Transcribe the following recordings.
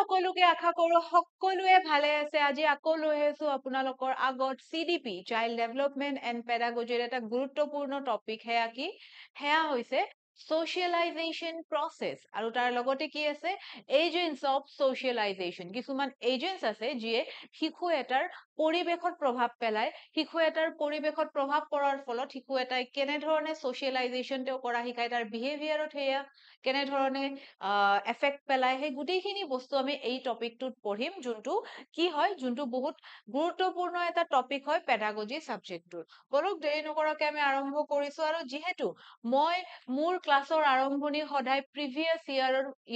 সকলোকে আশা কৰো সকলোৱে ভালে আছে আজি আকৌ লৈ আহিছো আপোনালোকৰ আগত CDP চাইল্ড ডেভেলপমেন্ট এণ্ড পেডাগজিৰ এটা গুৰুত্বপূৰ্ণ টপিক হেয়া কি হেয়া হৈছে socialization process আৰু তাৰ লগতে কি আছে agents of socialization কিছুমান agents আছে যিয়ে শিশু এটাৰ পৰিবেশত প্ৰভাৱ পেলায় শিশু এটাৰ পৰিবেশত প্ৰভাৱ পৰাৰ ফলত শিশু এটাই কেনে ধৰণে socialization তেওঁ কৰা শিকায় তাৰ behaviorত হেয়া কেনে ধৰণে এফেক্ট পেলায় সেই গুটেইখিনি বস্তু আমি এই টপিকটোত পঢ়িম যোনটো কি হয় যোনটো বহুত গুৰুত্বপূৰ্ণ এটা টপিক হয় পেডাগজি সাবজেক্টটোৰ বলক দেৰি নকৰাকৈ আমি আৰম্ভ কৰিছো আৰু যেহেতু মই মোৰ ক্লাছৰ আৰম্ভণি সদায় প্ৰিভিয়াছ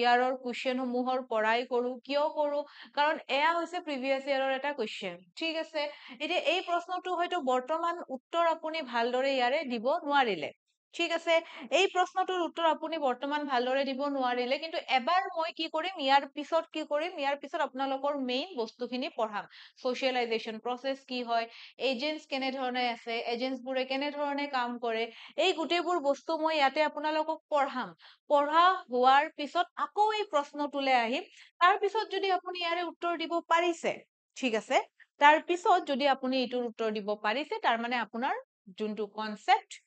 ইয়াৰৰ কোৱেশ্চন সমূহৰ পৰাই কৰো কিয় কৰো কাৰণ এয়া হৈছে প্ৰিভিয়াছ ইয়াৰৰ এটা কোৱেশ্চন ঠিক আছে এতিয়া এই প্ৰশ্নটো হয়তো বৰ্তমান উত্তৰ আপুনি ভালদৰে ইয়াৰে দিব নোৱাৰিলে ঠিক আছে এই প্ৰশ্নটোৰ উত্তৰ আপুনি বৰ্তমান ভালদৰে দিব নোৱাৰিলে কিন্তু এবাৰ মই কি কৰিম ইয়াৰ পিছত আপোনালোকৰ মেইন বস্তুখিনি পঢ়াম সোশ্যালাইজেশন প্ৰসেস কি হয় এজেন্টস কেনে ধৰণে আছে এজেন্টস বোৰে কেনে ধৰণে কাম কৰে এই গুটেইবোৰ বস্তু মই ইয়াতে আপোনালোকক পঢ়াম পঢ়া হোৱাৰ পিছত আকৌ এই প্ৰশ্নটোলে আহিম তাৰ পিছত যদি আপুনি ইয়াৰে উত্তৰ দিব পাৰিছে ঠিক আছে তাৰ পিছত যদি আপুনি এইটোৰ উত্তৰ দিব পাৰিছে তাৰ মানে আপোনাৰ যোনটো কনসেপ্ট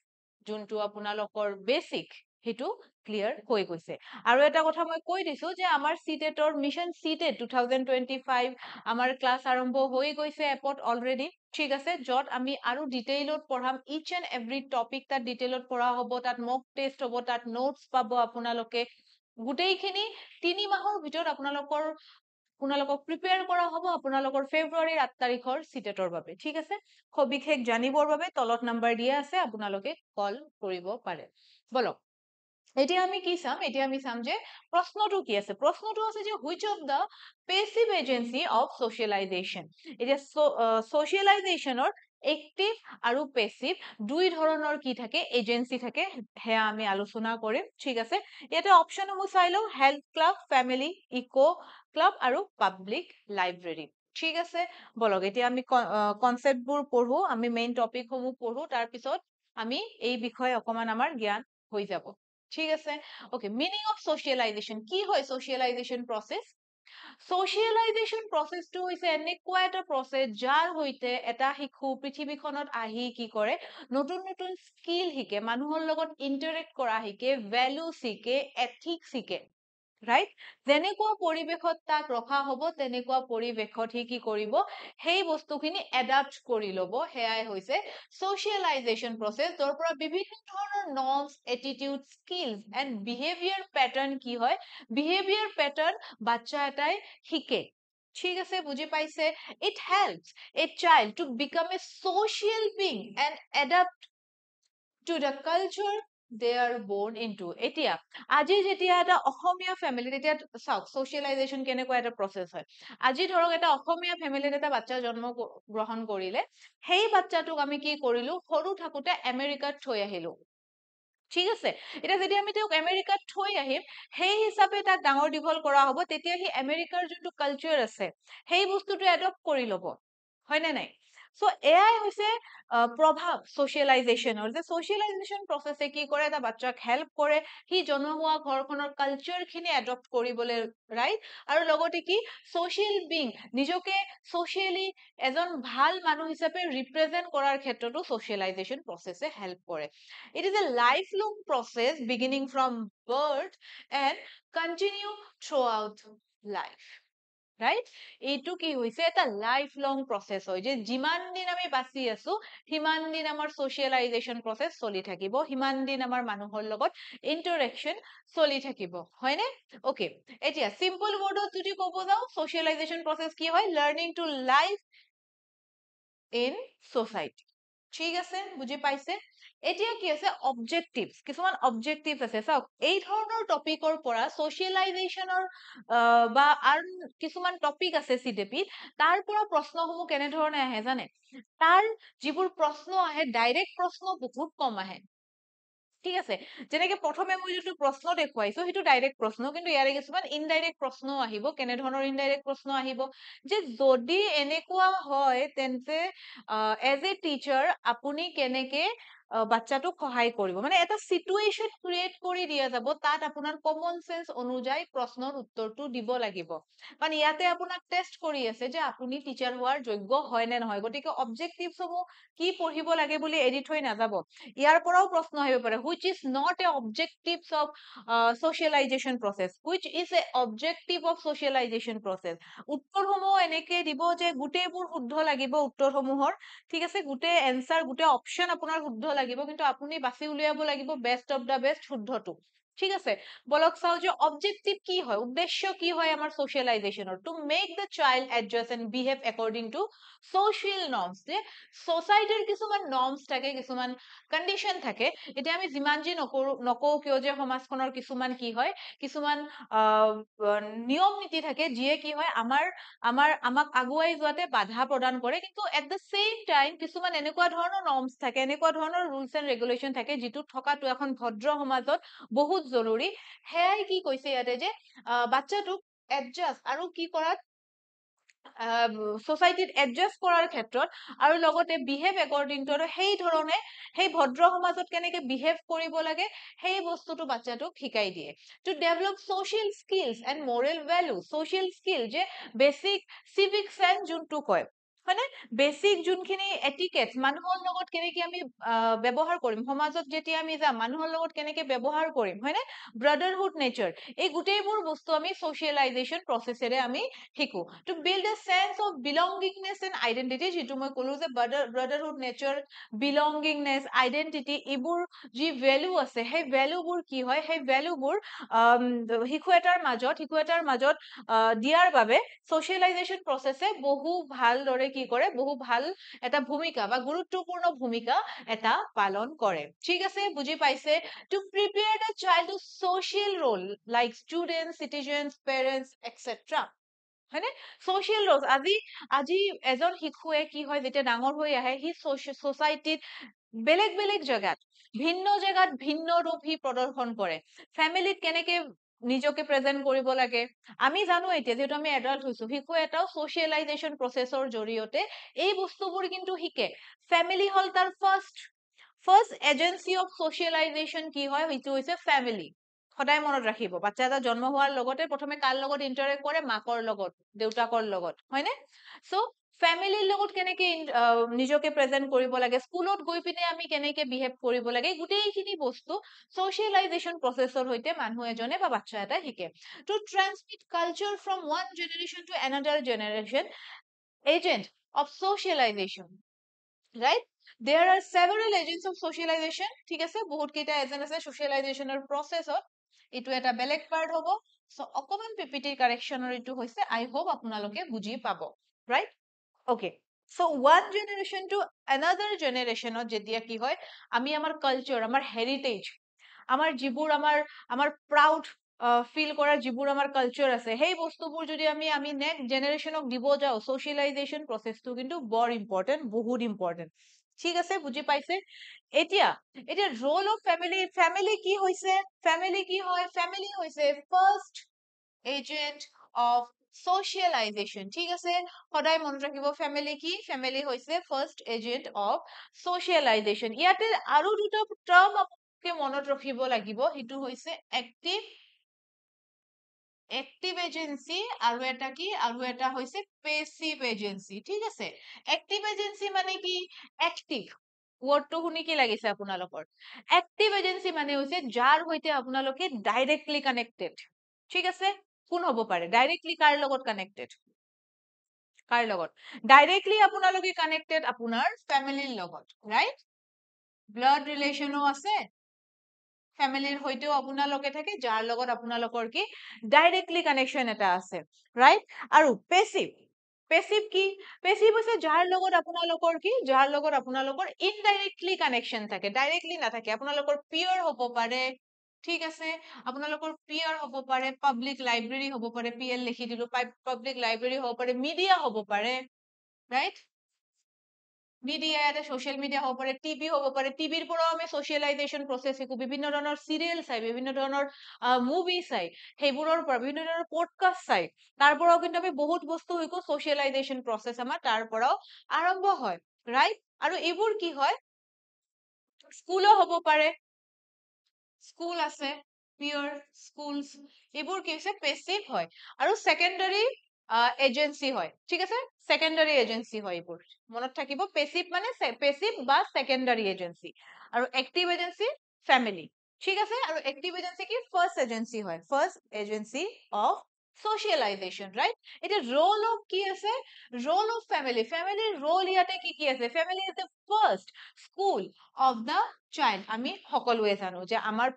যোনটো আপোনালোকৰ বেসিক হেতু ক্লিয়াৰ হৈ গৈছে আৰু এটা কথা মই কৈ দিছো যে আমাৰ সিটেটৰ মিশন সিটেট 2025 আমাৰ ক্লাস আৰম্ভ হৈ গৈছে এপত অলৰেডি ঠিক আছে যত আমি আৰু ডিটেইলত পঢ়াম ইচ এন্ড এভৰি টপিক তাত ডিটেইলত পঢ়া হ'ব তাত মক টেস্ট হ'ব তাত নোটস পাব আপোনালোকে গুটেইখিনি 3 মাহৰ ভিতৰত আপোনালোকক প্ৰিপেয়াৰ কৰা হ'ব আপোনালোকৰ ফেব্ৰুৱাৰীৰ 8 তাৰিখৰ সিটেটৰ বাবে ঠিক আছে সবিশেষ জানিবৰ বাবে তলত নাম্বাৰ দিয়া আছে আপোনালোকে কল কৰিব পাৰে বলক এতিয়া আমি কি চাম এতিয়া আমি চাম যে প্ৰশ্নটো কি আছে প্ৰশ্নটো আছে যে which of the passive agency of socialization এতিয়া socializationৰ এক্টিভ আৰু পেসিভ দুই ধৰণৰ কি থাকে এজেন্সি থাকে হেয়া আমি আলোচনা কৰিম ঠিক আছে ইয়াতে অপচনসমূহ চাই লও health club family eco club আৰু পাব্লিক লাইব্ৰেৰী ঠিক আছে বলক এতিয়া আমি কনসেপ্টবোৰ পঢ়ো আমি মেইন টপিকসমূহ পঢ়ো তাৰ পিছত আমি এই বিষয়ে অকমান আমাৰ জ্ঞান হৈ যাব ঠিক আছে ওকে মিনিং অফ সোশ্যালাইজেশন কি হয় সোশ্যালাইজেশন প্ৰসেস সোশ্যালাইজেশন প্ৰসেসটো হৈছে এনেকুৱা এটা প্ৰসেস যাৰ হৈতে এটা শিশু পৃথিৱীখনত আহি কি কৰে নতুন নতুন স্কিল শিকে মানুহৰ লগত ইন্টাৰেক্ট কৰা শিকে ভ্যালু শিকে এথিক্স শিকে ৰাইট যেনেকুৱা পৰিবেশত তাক ৰখা হ'ব তেনেকুৱা পৰিবেশত হি কি কৰিব সেই বস্তুখিনি এডাপ্ট কৰি ল'ব হেয়াই হৈছে সোশ্যালাইজেশন প্ৰসেস যৰ পৰা বিভিন্ন ধৰণৰ norms attitude skills and behaviour pattern কি হয় বিহেভিয়াৰ প্যাটাৰ্ন বাচ্চা এটাই শিকে ঠিক আছে বুজি পাইছে it helps a child to become a social being and adapt to the culture they are born into এতিয়া আজি যেতিয়া এটা অসমীয়া ফ্যামিলি তেতিয়া চাওক সোশ্যালাইজেশন কেনেকুৱা এটা প্ৰসেস হয় আজি ধৰক এটা অসমীয়া ফ্যামিলিত এটা বাচ্চা জন্ম গ্ৰহণ কৰিলে সেই বাচ্চাটোক আমি কি কৰিলো সৰু থাকোতে আমেৰিকাত থৈ আহিলো ঠিক আছে এটা যদি আমি তেওঁক আমেৰিকাত থৈ আহিম সেই হিচাপে তাক ডাঙৰ দীঘল কৰা হ'ব তেতিয়া হি আমেৰিকাৰ যোনটো কালচাৰ আছে সেই বস্তুটো এডপ্ট কৰি ল'ব হয় নে নাই সো এয়াই হৈছে প্ৰভাৱ সোশ্যালাইজেশনৰ যে সোশ্যালাইজেশন প্ৰসেসে কি কৰে এটা বাচ্চাক হেল্প কৰে হি জন্ম হোৱা ঘৰখনৰ কালচাৰ খিনি এডপ্ট কৰিবলৈ ৰাইট আৰু লগতে কি সোশ্যাল বিং নিজকে সোশ্যালি এজন ভাল মানুহ হিচাপে ৰিপ্ৰেজেন্ট কৰাৰ ক্ষেত্ৰতো সোশ্যালাইজেশন প্ৰসেসে হেল্প কৰে it is a lifelong process beginning from birth and continue throughout life right এইটো কি হৈছে এটা লাইফ লং প্ৰসেস হয় যে যিমান দিন আমি বাচি আছো হিমান দিন আমাৰ সোশ্যালাইজেশন প্ৰসেস চলি থাকিব হিমান দিন আমাৰ মানুহৰ লগত ইন্টাৰেকশন চলি থাকিব হয়নে ওকে এতিয়া সিম্পল ওয়াৰ্ডত যদি ক'ব যাও সোশ্যালাইজেশন প্ৰসেস কি হয় learning to live in society ঠিক আছে বুজি পাইছে এতিয়া কি আছে অবজেক্টিভস কিছুমান অবজেক্টিভস আছে চাওক এই ধৰণৰ টপিকৰ পৰা সোশ্যালাইজেশনৰ বা আন কিছুমান টপিক আছে সিডিপি তাৰ পৰা প্ৰশ্নসমূহ কেনে ধৰণে আহে জানে তাৰ যিবোৰ প্ৰশ্ন আহে ডাইৰেক্ট প্ৰশ্ন বহুত কম আহে ঠিক আছে যেনেকে প্ৰথমে মই যেটো প্ৰশ্ন দেখুৱাইছো হেতু ডাইৰেক্ট প্ৰশ্ন কিন্তু ইয়াৰে কিছুমান ইনডাইৰেক্ট প্ৰশ্ন আহিব কেনে ধৰণৰ ইনডাইৰেক্ট প্ৰশ্ন আহিব যে যদি এনেকুৱা হয় তেন্তে এজ এ টিচাৰ আপুনি কেনেকে বাচ্চাটোক সহায় কৰিব মানে এটা সিচুৱেশন ক্ৰিয়েট কৰি দিয়া যাব তাত আপোনাৰ কমন সেন্স অনুযায়ী প্ৰশ্নৰ উত্তৰটো দিব লাগিব কাৰণ ইয়াতে আপোনাক টেষ্ট কৰি আছে যে আপুনি টিচাৰ হোৱাৰ যোগ্য হয় নে নহয় গতিকে অবজেক্টিভছ সমূহ কি পঢ়িব লাগে বুলি এৰি থৈ নাযাব ইয়াৰ পৰাও প্ৰশ্ন আহিব পাৰে which is not a objectives of socialization process which is a objective of socialization process উত্তৰসমূহ এনেকে দিব যে গোটেইবোৰ শুদ্ধ লাগিব উত্তৰসমূহৰ ঠিক আছে গোটেই এনসাৰ গোটেই অপচন আপোনাৰ শুদ্ধ লাগিব কিন্তু আপুনি বাছি উলিয়াব লাগিব বেস্ট অফ দা বেস্ট শুদ্ধটো ঠিক আছে বলক চাও যে অবজেক্টিভ কি হয় উদ্দেশ্য কি হয় আমাৰ সোশ্যালাইজেশনৰ to make the child adjust and behave according to social norms যে সোসাইটিৰ কিছুমান নর্মস থাকে কিছুমান কন্ডিশন থাকে এতিয়া আমি যিমান যি নকওঁ কিয় যে সমাজখনৰ কিছুমান কি হয় কিছুমান নিয়ম নীতি থাকে যিয়ে কি হয় আমাক আগুৱাই যোৱাতে বাধা প্ৰদান কৰে কিন্তু এট দ্য সেম টাইম কিছুমান এনেকুৱা ধৰণৰ নৰ্মস থাকে এনেকুৱা ধৰণৰ ৰুলস এণ্ড ৰেগুলেশন থাকে যিটো থকাটো এখন ভদ্ৰ সমাজত বহুত জৰুৰী হেয়াই কি কৈছে ইয়াতে যে বাচ্চাটোক এডজাস্ট আৰু কি কৰাত সোসাইটিত এডজাস্ট কৰাৰ ক্ষেত্ৰত আৰু লগতে বিহেভ অ্যাকৰ্ডিং টু সেই ধৰণে সেই ভদ্ৰ সমাজত কেনেকে বিহেভ কৰিব লাগে সেই বস্তুটো বাচ্চাটোক শিকাই দিয়ে to develop social skills and moral value social skill যে বেসিক সিভিক সেন্স যোনটো কয় মানে বেসিক যোনখিনি এটিকেট মানুহৰ লগত কেনেকে আমি ব্যৱহাৰ কৰিম সমাজত যেতিয়া আমি যাম মানুহৰ লগত কেনেকে ব্যৱহাৰ কৰিম হয়নে ব্ৰাদাৰহুড নেচাৰ এই গোটেইবোৰ বস্তু আমি সোশ্যালাইজেশন প্ৰসেসেৰে আমি শিকো to build a sense of belongingness and identity যেটো মই কলো যে ব্ৰাদাৰহুড নেচাৰ বিলংগিংনেস আইডেন্টিটি এইবোৰ যি ভ্যালু আছে সেই ভ্যালুবোৰ কি হয় সেই ভ্যালুবোৰ শিশু এটাৰ মাজত দিয়াৰ বাবে সোশ্যালাইজেশন প্ৰসেসে বহু ভালদৰে কি কৰে বহু ভাল এটা ভূমিকা বা গুৰুত্বপূৰ্ণ ভূমিকা এটা পালন কৰে ঠিক আছে বুজি পাইছে to prepare the child to social role like students citizens parents etcetera হয়নে সোশ্যাল ৰোল আজি এজন শিশুৱে কি হয় যেতিয়া ডাঙৰ হৈ আহে সি সোসাইটিত বেলেগ বেলেগ জায়গাত ভিন্ন ৰূপ সি প্ৰদৰ্শন কৰে ফ্যামিলিত কেনেকে নিজকে প্ৰেজেন্ট কৰিব লাগে আমি জানো এতিয়া যেহেতু আমি এডাল্ট হৈছো শিশু এটাও সোশ্যালাইজেশন প্ৰসেসৰ জৰিয়তে এই বস্তুবোৰ কিন্তু শিকে ফ্যামিলি হল তাৰ ফাৰ্স্ট এজেন্সি অফ সোশ্যালাইজেশন কি হয় সেইটো হৈছে ফ্যামিলি সদায় মনত ৰাখিব বাচ্চা এটা জন্ম হোৱাৰ লগতে প্ৰথমে কাৰ লগত ইন্টাৰেক্ট কৰে মাকৰ লগত দেউতাকৰ লগত হয়নে সো ফ্যামিলিৰ লগত কেনেকে নিজকে প্ৰেজেন্ট কৰিব লাগে স্কুলত গৈ পিনে আমি কেনেকে বিহেভ কৰিব লাগে গোটেইখিনি বস্তু সোশ্যালাইজেশন প্ৰসেসৰ হৈতে মানুহ এজনে বা বাচ্চা এটা শিকে to transmit culture from one generation to another generation agent of socialisation right there are several agents of socialization ঠিক আছে বহুত কেইটা এজেন্ট আছে সোশ্যালাইজেশনৰ প্ৰসেসত এটো এটা বেলেগ পাৰ্ট হ'ব সো অকমান পিপিটি কাৰেকশনৰ এটো হৈছে আই হোপ আপোনালোকে বুজি পাব right okay so one generation to another generation যেতিয়া কি হয় আমি আমাৰ কালচাৰ আমাৰ হেৰিটেজ আমাৰ যিবোৰ আমাৰ প্ৰাউড ফিল কৰাৰ যিবোৰ আমাৰ কালচাৰ আছে সেই বস্তুবোৰ যদি আমি নেক্সট জেনাৰেশনক দিব যাও সোশ্যালাইজেশন প্ৰসেসটো কিন্তু বৰ ইম্পৰ্টেন্ট বহুত ইম্পৰ্টেন্ট ঠিক আছে বুজি পাইছে এতিয়া ৰোল অফ ফ্যামিলি কি হৈছে ফ্যামিলি হৈছে ফাৰ্স্ট এজেন্ট অফ সোশ্যালাইজেশন ঠিক আছে সদায় মনত ৰাখিব ফ্যামিলি হৈছে ফাৰ্স্ট এজেন্ট অফ সোশ্যালাইজেশন ইয়াতে আৰু দুটা টাৰ্ম আপোনালোকে মনত ৰাখিব লাগিব হেতু হৈছে এক্টিভ এজেন্সি আৰু এটা হৈছে পেসিভ এজেন্সি ঠিক আছে এক্টিভ এজেন্সি মানে কি এক্টিভ ওয়ার্ডটো শুনি কি লাগিছে আপোনালোকৰ এক্টিভ এজেন্সি মানে হৈছে যাৰ হৈতে আপোনালোকে ডাইৰেক্টলি কানেক্টেড ঠিক আছে কোন হ'ব পাৰে ডাইৰেক্টলি কাৰ লগত কানেক্টেড ডাইৰেক্টলি আপোনালোকে কানেক্টেড আপোনাৰ ফ্যামিলিৰ লগত ৰাইট ব্লাড ৰিলেশনও আছে ফ্যামিলিৰ হৈতেও আপোনালোকে থাকে যাৰ লগত আপোনালোকৰ কি ডাইৰেক্টলি কানেকশন এটা আছে ৰাইট আৰু পেসিভ কি পেসিভ হৈছে যাৰ লগত আপোনালোকৰ ইনডাইৰেক্টলি কানেকশন থাকে ডাইৰেক্টলি নাথাকে আপোনালোকৰ পিয়ৰ হ'ব পাৰে ঠিক আছে আপোনালোকৰ পিয়ৰ হ'ব পাৰে পাব্লিক লাইব্ৰেৰী হ'ব পাৰে পিএল লিখি দিলো পাব্লিক লাইব্ৰেৰী হ'ব পাৰে মিডিয়া হ'ব পাৰে ৰাইট মিডিয়া এটা সোশ্যাল মিডিয়া হ'ব পাৰে টিভি হ'ব পাৰে টিভিৰ পৰাও আমি সোশ্যালাইজেশন প্ৰসেস শিকো বিভিন্ন ধৰণৰ সিৰিয়েল চাই বিভিন্ন ধৰণৰ মুভি চাই সেইবোৰৰ পৰা বিভিন্ন ধৰণৰ পডকাষ্ট চাই তাৰ পৰাও কিন্তু আমি বহুত বস্তু শিকো সোশ্যালাইজেশন প্ৰসেস আমাৰ তাৰ পৰাও আৰম্ভ হয় ৰাইট আৰু এইবোৰ কি হয় স্কুলো হ'ব পাৰে, স্কুল আছে, পিয়ৰ স্কুলছ, এইবোৰ কি হৈছে পেচিভ হয়। আৰু সেকেন্ডাৰী এজেন্সি হয়, ঠিক আছে, সেকেন্ডাৰী এজেন্সি হয় এইবোৰ মনত থাকিব। পেচিভ মানে পেচিভ বা সেকেন্ডাৰী এজেন্সি। আৰু এক্টিভ এজেন্সি ফ্যামিলি, ঠিক আছে। আৰু এক্টিভ এজেন্সি কি ফাৰ্স্ট এজেন্সি হয়, first agency of socialization, right? It is role of কি আছে, role of family, family role ইয়াতে কি কি আছে, family is the first school of the child। আমি সকলোৱে জানো যে আমাৰ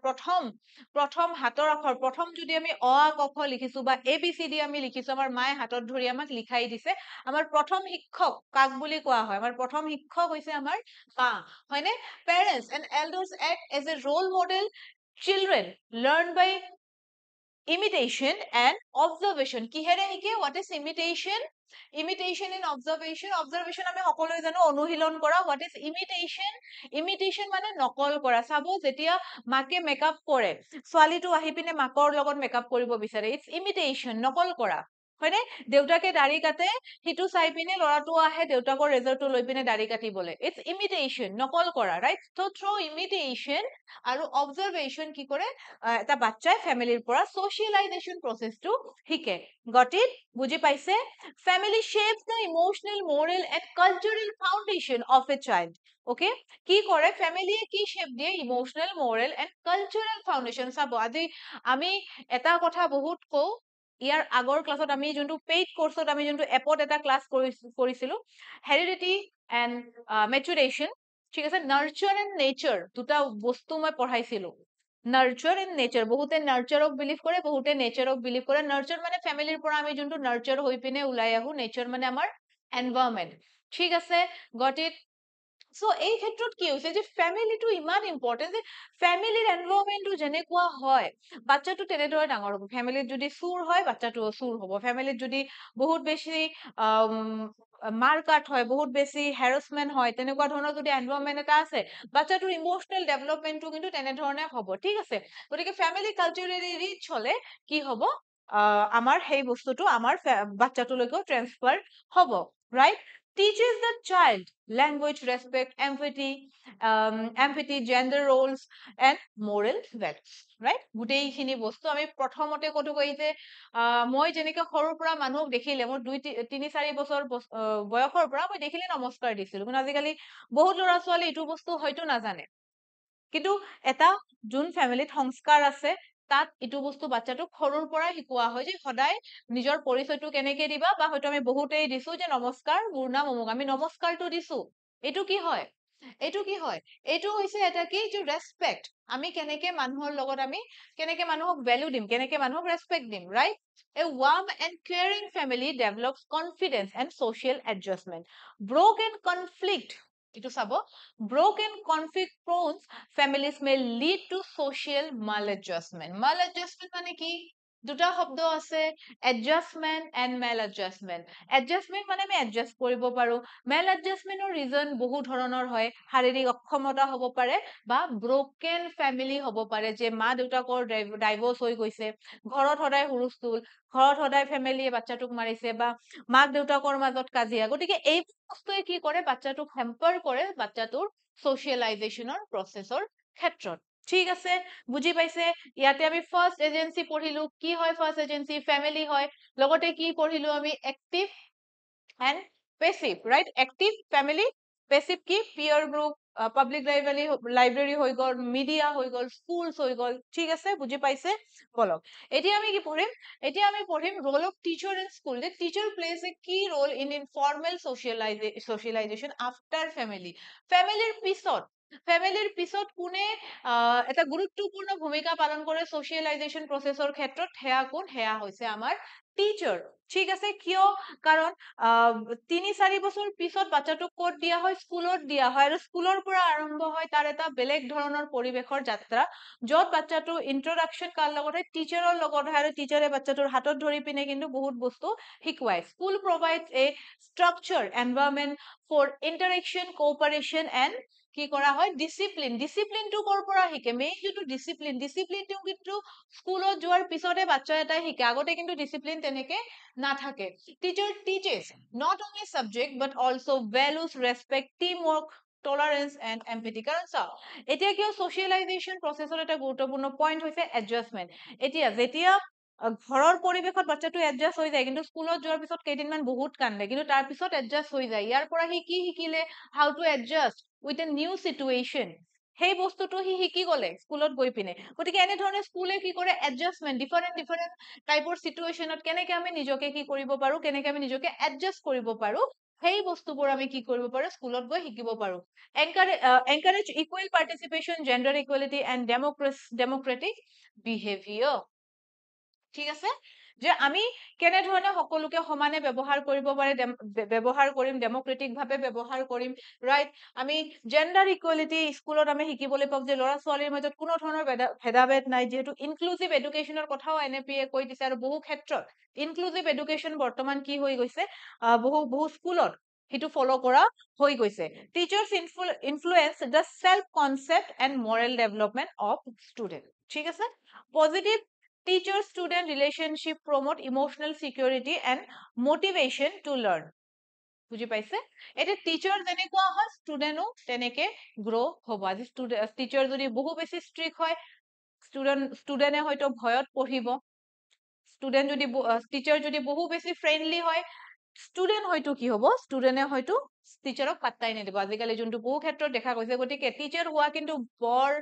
প্ৰথম হাতৰ আখৰ, প্ৰথম যদি আমি অ আ ক খ লিখিছো বা ABCD আমি লিখিছো, আমাৰ মায়ে হাতত ধৰি আমাক লিখাই দিছে। আমাৰ প্ৰথম শিক্ষক কাক বুলি কোৱা হয়, আমাৰ প্ৰথম শিক্ষক হৈছে আমাৰ মা, হয়নে? Parents and elders act as a role model, children learn by imitation and observation। কিহেৰে শিকে? What is imitation? Imitation and observation, observation আমি সকলোৱে জানো অনুশীলন কৰা। What is imitation? Imitation মানে নকল কৰা। চাব যেতিয়া মাকে মেকআপ কৰে, ছোৱালীটো আহি পিনে মাকৰ লগত মেকআপ কৰিব বিচাৰে, ইটস ইমিটেশ্যন, নকল কৰা, হয়নে? দেউতাকে দাড়ি কাটে, সিটো চাই পিনে ল'ৰাটো আহে দেউতাকৰ ৰেজাৰটো লৈ পিনে দাড়ি কাটিবলৈ, ইটস ইমিটেশ্যন, নকল কৰা, ৰাইট? তো থ্ৰু ইমিটেশ্যন আৰু অবজাৰভেশ্যন কি কৰে এটা বাচ্চাই ফ্যামিলিৰ পৰা socialization processটো শিকে। Got it? বুজি পাইছে? Family shapes the emotional, moral and cultural foundation of a child, okay? কি কৰে ফ্যামিলিয়ে, কি শেপ দিয়ে? Emotional, moral and cultural foundation. চাব আজি আমি এটা কথা বহুত কওঁ, ইয়াৰ আগৰ ক্লাছত আমি যোনটো পেইড কোৰ্সত আমি যোনটো এপত এটা ক্লাছ কৰিছিলো, হেৰিডিটি এন্ড মেচুৰেশ্যন, ঠিক আছে, নাৰ্চাৰ এন্ড নেচাৰ দুটা বস্তু মই পঢ়াইছিলো। নাৰ্চাৰ এন্ড নেচাৰ, বহুতে নাৰ্চাৰক বিলিভ কৰে, বহুতে নেচাৰক বিলিভ কৰে। নাৰ্চাৰ মানে ফ্যামিলিৰ পৰা আমি যোনটো নাৰ্চাৰ হৈ পিনে ওলাই আহো, নেচাৰ মানে আমাৰ এনভায়ৰনমেন্ট, ঠিক আছে, গট ইট? সো এই ক্ষেত্ৰত কি হৈছে যে ফ্যামিলিটো ইমান ইম্পৰ্টেন্ট যে ফ্যামিলিৰ এনভায়ৰনমেন্টটো যেনেকুৱা হয় বাচ্চাটো তেনেদৰে ডাঙৰ হ'ব। ফ্যামিলিত যদি চুৰ হয় বাচ্চাটো চুৰ হ'ব, ফ্যামিলিত যদি বহুত বেছি মাৰকাট হয়, বহুত বেছি হেৰাসমেন্ট হয়, তেনেকুৱা ধৰণৰ যদি এনভায়ৰনমেন্ট এটা আছে, বাচ্চাটোৰ ইমোশনাল ডেভেলপমেন্টটো কিন্তু তেনেধৰণে হ'ব, ঠিক আছে। গতিকে ফ্যামিলি কালচাৰেলি ৰিচ হলে কি হ'ব, আমাৰ সেই বস্তুটো আমাৰ বাচ্চাটোলৈকেও ট্ৰান্সফাৰ হ'ব, right? Teaches the child language, respect, empathy, gender roles and moral values, right? গোটেইখিনি বস্তু আমি প্ৰথমতে কতো কই যে মই যেনেকে সৰুৰ পৰা মানুহক দেখিলে, মোৰ 2-3-4 বছৰ বয়সৰ পৰা মই দেখিলে নমস্কাৰ দিছিলো, কিন্তু আজিকালি বহুত ল'ৰা ছোৱালী এইটো বস্তু হয়তো নাজানে। কিন্তু এটা যোন ফ্যামিলিত সংস্কাৰ আছে তাত ইটো বস্তু বাচ্চাটোক সৰুৰ পৰাই শিকোৱা হয় যে সদায় নিজৰ পৰিচয়টো কেনেকে দিবা, বা হয়তো আমি বহুতেই দিছো যে নমস্কাৰ মোৰ নাম অমুক, আমি নমস্কাৰটো দিছো, এইটো কি হয়? এইটো কি হয়? এইটো হৈছে এটা কি যে ৰেসপেক্ট, আমি কেনেকে মানুহৰ লগত আমি কেনেকে মানুহক ভ্যালু দিম, কেনেকে মানুহক ৰেসপেক্ট দিম, right? A warm and caring family develops confidence and social adjustment. Broken conflict, এইটো চাব, broken conflict prone families may lead to social maladjustment. Maladjustment মানে কি? দুটা শব্দ আছে, adjustment and maladjustment. Adjustment মানে আমি adjust কৰিব পাৰো, maladjustmentৰ ৰিজন বহু ধৰণৰ হয়, শাৰীৰিক অক্ষমতা হ'ব পাৰে বা broken family হ'ব পাৰে, যে মা দেউতাকৰ ডাইভোৰ্স হৈ গৈছে, ঘৰত সদায় হুলস্থুল, ঘৰত সদায় ফ্যামিলিয়ে বাচ্চাটোক মাৰিছে, বা মাক দেউতাকৰ মাজত কাজিয়া। গতিকে এই বস্তুৱে কি কৰে, বাচ্চাটোক হেম্পাৰ কৰে বাচ্চাটোৰ socializationৰ প্ৰসেসৰ ক্ষেত্ৰত, ঠিক আছে? বুজি পাইছে? ইয়াতে আমি ফাৰ্স্ট এজেন্সি পঢ়িলো, কি হয় ফাৰ্স্ট এজেন্সি? ফ্যামিলি হয়। লগতে কি পঢ়িলো আমি? Active and passive, right? Active family, passive কি? পিয়ার গ্রুপ, পাবলিক লাইব্রেরি হৈ গল, মিডিয়া হৈ গল, স্কুলস হৈ গল, ঠিক আছে? বুজি পাইছে? বলক এতিয়া আমি কি পঢ়িম? এতিয়া আমি পঢ়িম role of teacher in school. যে টিচার প্লেস এ কি role in informal socialisation after family. ফ্যামিলির পিছত কোনে এটা গুৰুত্বপূৰ্ণ ভূমিকা পালন কৰে সোশিয়ালাইজেশন প্ৰসেসৰ ক্ষেত্ৰত? হেয়া কোন? হেয়া হৈছে আমাৰ টিচাৰ, ঠিক আছে? কিয়? কাৰণ 3-4 বছৰ পিছত বাচ্চাটোক ক'ত দিয়া হয়? স্কুলত দিয়া হয়, আৰু স্কুলৰ পৰা আৰম্ভ হয় তাৰ এটা বেলেগ ধৰণৰ পৰিবেশৰ যাত্ৰা, য'ত বাচ্চাটো ইন্ট্ৰডাকশন কাৰ লগত হয়? টিচাৰৰ লগত হয়, আৰু টিচাৰে বাচ্চাটোৰ হাতত ধৰি পিনে কিন্তু বহুত বস্তু শিকোৱায়। School provides a structure environment for interaction, cooperation and কি কৰা হয়? ডিসিপ্লিন। ডিসিপ্লিনটো কৰ পৰা শিকে? মেইন যোনটো ডিসিপ্লিনটো কিন্তু স্কুলত যোৱাৰ পিছতে বাচ্চা এটাই শিকে, আগতে কিন্তু ডিসিপ্লিন তেনেকে নাথাকে। Teacher teaches not only subject but also values, respect, teamwork, tolerance and empathy. কাৰণ চাওক এতিয়া কিয় ছচিয়েলাইজেশ্যন প্ৰচেছৰ এটা গুৰুত্বপূৰ্ণ পইণ্ট হৈছে এডজাষ্টমেণ্ট। এতিয়া যেতিয়া ঘৰৰ পৰিৱেশত বাচ্চাটো এডজাষ্ট হৈ যায়, কিন্তু স্কুলত যোৱাৰ পিছত কেইদিনমান বহুত কান্দে, কিন্তু তাৰ পিছত এডজাষ্ট হৈ যায়। ইয়াৰ পৰা সি কি শিকিলে? How to adjust with a new situation. সেই বস্তুটো সি শিকি গলে স্কুলত গৈ পিনে। গতিকে এনেধৰণে স্কুলে কি কৰে? এডজাষ্টমেণ্ট, ডিফাৰেণ্ট টাইপৰ চিটুৱেশ্যনত কেনেকে আমি নিজকে কি কৰিব পাৰো, কেনেকে আমি নিজকে এডজাষ্ট কৰিব পাৰো, সেই বস্তুবোৰ আমি কি কৰিব পাৰো? স্কুলত গৈ শিকিব পাৰো। Encourage equal participation, gender equality and democratic behaviour. ঠিক আছে, যে আমি কেনেধৰণে সকলোকে সমানে ব্যৱহাৰ কৰিব পাৰে, ব্যৱহাৰ কৰিম, ডেমক্ৰেটিক ভাৱে ব্যৱহাৰ কৰিম, ৰাইট? আমি জেণ্ডাৰ ইকুৱেলিটি স্কুলত আমি শিকিবলৈ পাম যে ল'ৰা ছোৱালীৰ মাজত কোনো ধৰণৰ ভেদাভেদ নাই, যিহেতু ইনক্লুচিভ এডুকেশ্যনৰ কথাও NAPA কৈ দিছে। আৰু বহু ক্ষেত্ৰত ইনক্লুচিভ এডুকেশ্যন বৰ্তমান কি হৈ গৈছে, বহু স্কুলত সেইটো ফলো কৰা হৈ গৈছে। Teachers influence the self concept and Morrell development of student. ঠিক আছে, positive teacher student relationship promote emotional security and motivation to learn। বুজি পাইছে? এতিয়া টিচাৰ যেনেকুৱা হয় ষ্টুডেণ্টো তেনেকে গ্ৰ' হ'ব। আজি টিচাৰ যদি বহু বেছি ষ্ট্ৰিক্ট হয়, ষ্টুডেণ্টে হয়তো ভয়ত পঢ়িব। টিচাৰ যদি বহু বেছি ফ্ৰেণ্ডলি হয়, ষ্টুডেণ্ট হয়তো কি হ'ব? ষ্টুডেণ্টে হয়তো টিচাৰক পাত্তাই নিদিব। আজিকালি যোনটো বহু ক্ষেত্ৰত দেখা গৈছে। গতিকে টিচাৰ হোৱা কিন্তু বৰ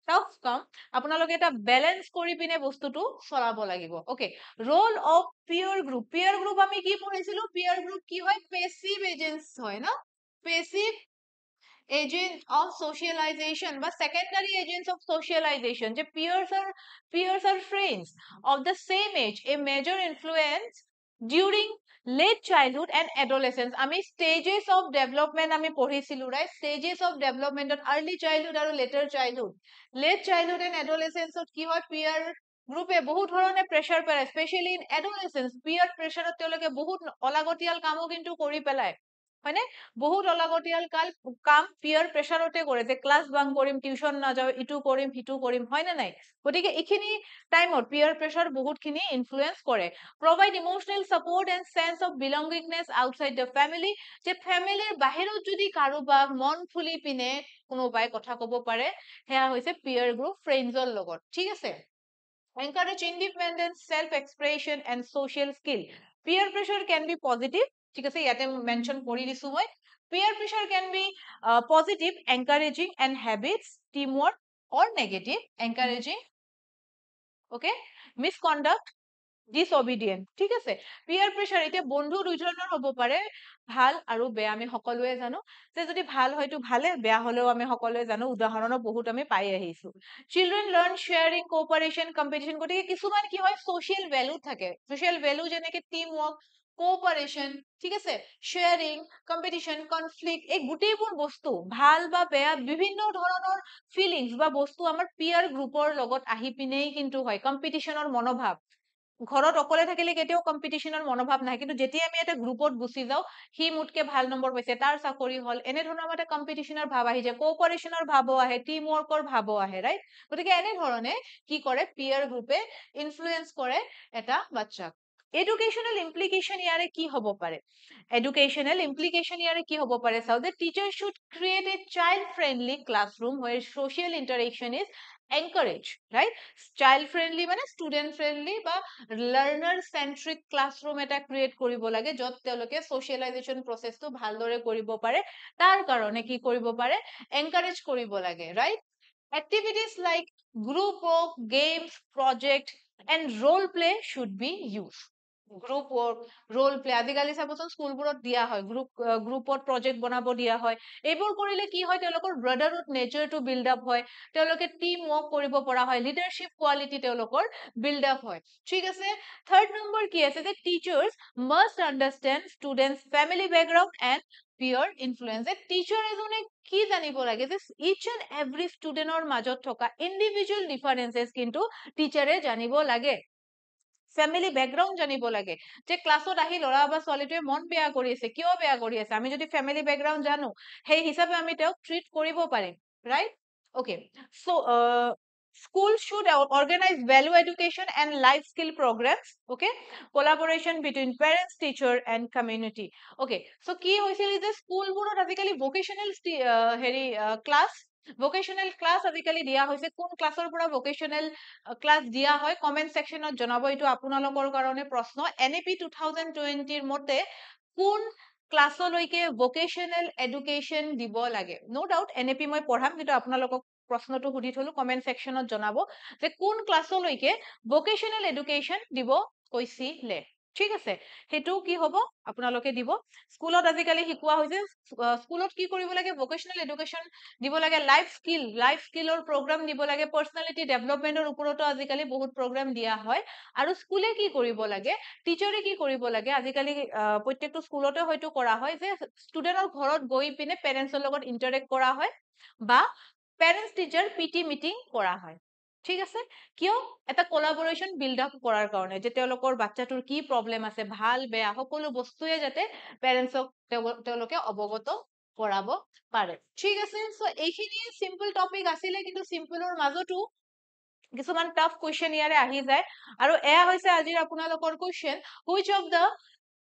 টাফ কাম। আপোনালোকে এটা বেলেঞ্চ কৰি পিনে বস্তুটো চলাব লাগিব। Okay, role of peer group. Peer group আমি কি পঢ়িছিলো? পিয়াৰ গ্ৰুপ কি হয়? পেছিভ এজেন্টস হয় না? পেছিভ agent of socialization বা secondary agents of socialization, যে peers are friends of the same age, a major influence during late childhood and adolescence। আমি stages of development আমি পঢ়িছিলো, right? stages of development of early childhood আৰু later childhood, late childhood and adolescence কি হয়? peer গ্ৰুপে বহুত ধৰণে pressure পেলায়, স্পেচিয়েলি ইন এডোলেসেন্স। পিয়াৰ প্ৰেছাৰত তেওঁলোকে বহুত অলাগতিয়াল কামো কিন্তু কৰি পেলায়, হয়নে? বহুত অলাগতিয়াল কাম পিয়াৰ প্ৰেছাৰতে কৰে, যে ক্লাছ বাং কৰিম, টিউচন নাযাওঁ, ইটো কৰিম, সিটো কৰিম, হয় নে নাই? গতিকে এইখিনি টাইমত পিয়াৰ প্ৰেছাৰ বহুতখিনি ইনফ্লুৱেঞ্চ কৰে। Provide emotional support and sense of belongingness outside the family, যে ফেমিলিৰ বাহিৰত যদি কাৰোবাক মন খুলি পিনে কোনোবাই কথা ক'ব পাৰে, সেয়া হৈছে পিয়াৰ গ্ৰুপ ফ্ৰেণ্ডছৰ লগত। ঠিক আছে, encourage independence, self-expression and social skill। Peer pressure can be positive, ঠিক আছে, ইয়াতে মেনশন কৰি দিছো মই। Peer pressure can be positive, encouraging and habits, teamwork, or negative, encouraging, okay, misconduct, disobedient। ঠিক আছে, পিয়াৰ প্ৰেছাৰ এতিয়া বন্ধু দুই ধৰণৰ হ'ব পাৰে, ভাল আৰু বেয়া। আমি সকলোৱে জানো যে যদি ভাল হয়তো ভালে, বেয়া হলেও আমি সকলোৱে জানো, উদাহৰণো বহুত আমি পাই আহিছো। Children learn sharing, cooperation, competition. গতিকে কিছুমান কি হয়? ছ'চিয়েল ভেলু থাকে। ছ'চিয়েল ভেলু যেনেকে টিম ৱৰ্ক, কোঅপাৰেশ্যন, ঠিক আছে, শ্বেয়াৰিং, কম্পিটিশ্যন, কনফ্লিক্ট, এই গোটেইবোৰ বস্তু ভাল বা বেয়া বিভিন্ন ধৰণৰ ফিলিংছ বা বস্তু আমাৰ পিয়াৰ গ্ৰুপৰ লগত আহি পিনেই কিন্তু হয়। কম্পিটিশ্যনৰ মনোভাৱ, ঘৰত অকলে থাকিলে কেতিয়াও কম্পিটিশ্যনৰ মনোভাৱ নাহে, কিন্তু যেতিয়া আমি এটা গ্ৰুপত গুচি যাওঁ, সি মোতকে ভাল নম্বৰ পাইছে, তাৰ চাকৰি হল, এনেধৰণৰ আমাৰ এটা কম্পিটিশ্যনৰ ভাৱ আহি যায়, কোঅপাৰেশ্যনৰ ভাৱো আহে, টিম ৱৰ্কৰ ভাৱো আহে, ৰাইট? গতিকে এনেধৰণে কি কৰে? পিয়াৰ গ্ৰুপে ইনফ্লুৱেঞ্চ কৰে এটা বাচ্চাক। এডুকেশ্যনেল ইমপ্লিকেশ্যন ইয়াৰে কি হ'ব পাৰে? এডুকেশ্যনেল ইমপ্লিকেশ্যন ইয়াৰে কি হ'ব পাৰে? চাও, যে teacher should create a child friendly classroom where social interaction is encouraged, right? Child friendly মানে ষ্টুডেন্ট ফ্ৰেণ্ডলি বা লাৰ্নাৰ চেন্ট্ৰিক ক্লাছৰুম এটা ক্ৰিয়েট কৰিব লাগে, য'ত তেওঁলোকে ছচিয়েলাইজেশ্যন প্ৰচেছটো ভালদৰে কৰিব পাৰে। তাৰ কাৰণে কি কৰিব পাৰে? এনকাৰেজ কৰিব লাগে, right? Activities like group work, games, project and role play should be used। Group work, role play, আজিকালি চাবচোন স্কুলবোৰত দিয়া হয়, গ্ৰুপত প্ৰজেক্ট বনাব দিয়া হয়। এইবোৰ কৰিলে কি হয়? তেওঁলোকৰ ব্ৰাদাৰহুড নেচাৰটো বিল্ড আপ হয়, তেওঁলোকে টিম ৱৰ্ক কৰিব পৰা হয়, লিডাৰশ্বিপ কোৱালিটি তেওঁলোকৰ বিল্ড আপ হয়। ঠিক আছে, থাৰ্ড নম্বৰ কি আছে? যে teachers must understand students family background and peer influence. যে টিচাৰ এজনে কি জানিব লাগে? যে ইচ এণ্ড এভৰি ষ্টুডেণ্টৰ মাজত থকা ইণ্ডিভিজুৱেল ডিফাৰেঞ্চেছ কিন্তু টিচাৰে জানিব লাগে। ফেমিলি বেকগ্ৰাউণ্ড জানিব লাগে, যে ক্লাছত আহি ল'ৰা বা ছোৱালীটোৱে মন বেয়া কৰি আছে, কিয় বেয়া কৰি আছে? আমি যদি ফেমিলি বেকগ্ৰাউণ্ড জানো, সেই হিচাপে আমি তেওঁক ট্ৰিট কৰিব পাৰিম, right? Okay, so' School should organize value education and life skill programs. Okay, collaboration between parents, teacher, and community. Okay, so কি হৈছিল যে স্কুলবোৰত আজিকালি ভোকেশনাল হেৰি ক্লাছ ভোকেশনাল ক্লাছ আজিকালি দিয়া হৈছে কোন ক্লাছৰ পৰা ভোকেশনাল ক্লাছ দিয়া হয় কমেন্ট সেকশনত জনাব এইটো আপোনালোকৰ কাৰণে প্ৰশ্ন NAP 2020 ৰ মতে কোন ক্লাছলৈকে ভোকেশনাল এডুকেশ্যন দিব লাগে নো ডাউট NAP মই পঢ়াম কিন্তু আপোনালোকক প্ৰশ্নটো সুধি থলো কমেন্ট সেকশনত জনাব যে কোন ক্লাছলৈকে ভোকেশনাল এডুকেশ্যন দিব কৈছিলে ঠিক আছে হেতু কি হ'ব আপোনালোকে দিব স্কুলত আজিকালি শিকোৱা হৈছে স্কুলত কি কৰিব লাগে ভোকেশনাল এডুকেশ্যন দিব লাগে লাইফ স্কিলৰ প্ৰগ্ৰাম দিব লাগে পাৰ্সোনালিটি ডেভেলপমেন্টৰ ওপৰতো আজিকালি বহুত প্ৰগ্ৰাম দিয়া হয় আৰু স্কুলে কি কৰিব লাগে টিচাৰে কি কৰিব লাগে আজিকালি প্ৰত্যেকটো স্কুলতে হয়তো কৰা হয় যে ষ্টুডেন্টৰ ঘৰত গৈ পিনে পেৰেন্টছৰ লগত ইন্টাৰেক্ট কৰা হয় বা পেৰেন্টছ টিচাৰ পিটি মিটিং কৰা হয় ঠিক আছে কিয় এটা কোলাবোৰেচন বিল্ড আপ কৰাৰ কাৰণে যে তেওঁলোকৰ বাচ্চাটোৰ কি প্ৰবলেম আছে ভাল বেয়া সকলো বস্তুৱে যাতে পেৰেন্টছক তেওঁলোকে অৱগত কৰাব পাৰে ঠিক আছে সো এইখিনি সিম্পল টপিক আছিলে কিন্তু সিম্পলৰ মাজতো কিছুমান টাফ কোৱেশ্চন ইয়াৰে আহি যায় আৰু এয়া হৈছে আজিৰ আপোনালোকৰ question which of the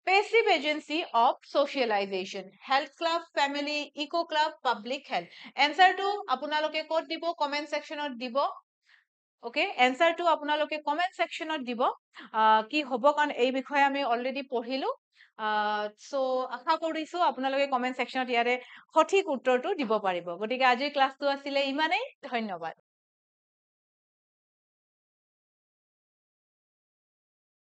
passive agency of socialization health club family eco club public health answer to আপোনালোকে ক'ত দিব কমেন্ট সেকশনত দিব ওকে answer to আপোনালোকে কমেন্ট সেকশনত দিব কি হ'ব কাৰণ এই বিষয়ে আমি অলৰেডি পঢ়িলো সো আশা কৰিছো আপোনালোকে কমেন্ট সেকশনত ইয়াৰে সঠিক উত্তৰটো দিব পাৰিব গতিকে আজিৰ ক্লাছটো আছিলে ইমানেই ধন্যবাদ